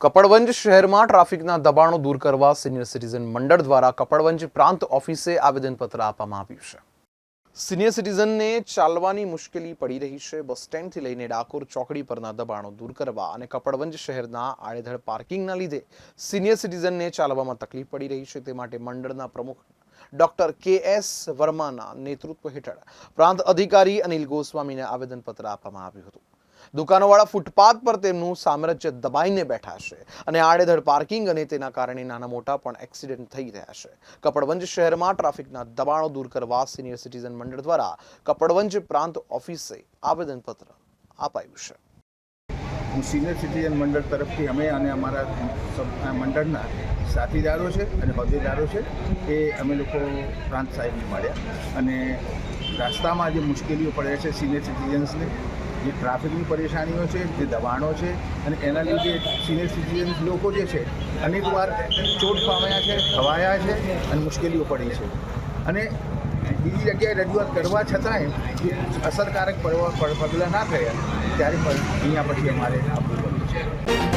કપડવંજ શહેરમાં ટ્રાફિકના દબાણો દૂર કરવા સિનિયર સિટીઝન મંડળ દ્વારા કપડવંજ પ્રાંત ઓફિસે આવેદનપત્ર આપવામાં આવ્યું છે। સિનિયર સિટીઝનને ચાલવાની મુશ્કેલી પડી રહી છે। બસ સ્ટેન્ડથી લઈને ડાકોર ચોકડી પરના દબાણો દૂર કરવા અને કપડવંજ શહેરના આડેધડ પાર્કિંગના લીધે સિનિયર સિટીઝનને ચાલવામાં તકલીફ પડી રહી છે। તે માટે મંડળના પ્રમુખ ડોક્ટર કે.એસ. વર્માના નેતૃત્વ હેઠળ પ્રાંત અધિકારી અનિલ ગોસ્વામીને આવેદનપત્ર આપવામાં આવ્યું હતું। દુકાનોવાળા ફૂટપાથ પર તેમનું સામ્રાજ્ય દબાઈને બેઠા છે અને આડેધડ પાર્કિંગ અને તેના કારણે નાના મોટા પણ એક્સિડન્ટ થઈ રહ્યા છે। કપડવંજ શહેરમાં ટ્રાફિકના દબાણો દૂર કરવા સિનિયર સિટીઝન મંડળ દ્વારા કપડવંજ પ્રાંત ઓફિસે આવેદનપત્ર અપાયું છે। હું સિનિયર સિટીઝન મંડળ તરફથી અમે અને અમારા મંડળના સાથીદારો છે અને હોદ્દેદારો છે એ અમે લોકો પ્રાંત સાહેબને મળ્યા અને રસ્તામાં જે મુશ્કેલીઓ પડે છે સિનિયર સિટીઝન્સને, જે ટ્રાફિકની પરેશાનીઓ છે, જે દબાણો છે અને એના લીધે સિનિયર સિટીઝન્સ લોકો જે છે અનેકવાર ચોટ પામ્યા છે, ખવાયા છે અને મુશ્કેલીઓ પડી છે અને બીજી જગ્યાએ રજૂઆત કરવા છતાંય અસરકારક પગલાં ના થયા ત્યારે પણ અહીંયા પછી અમારે આપવું પડ્યું છે।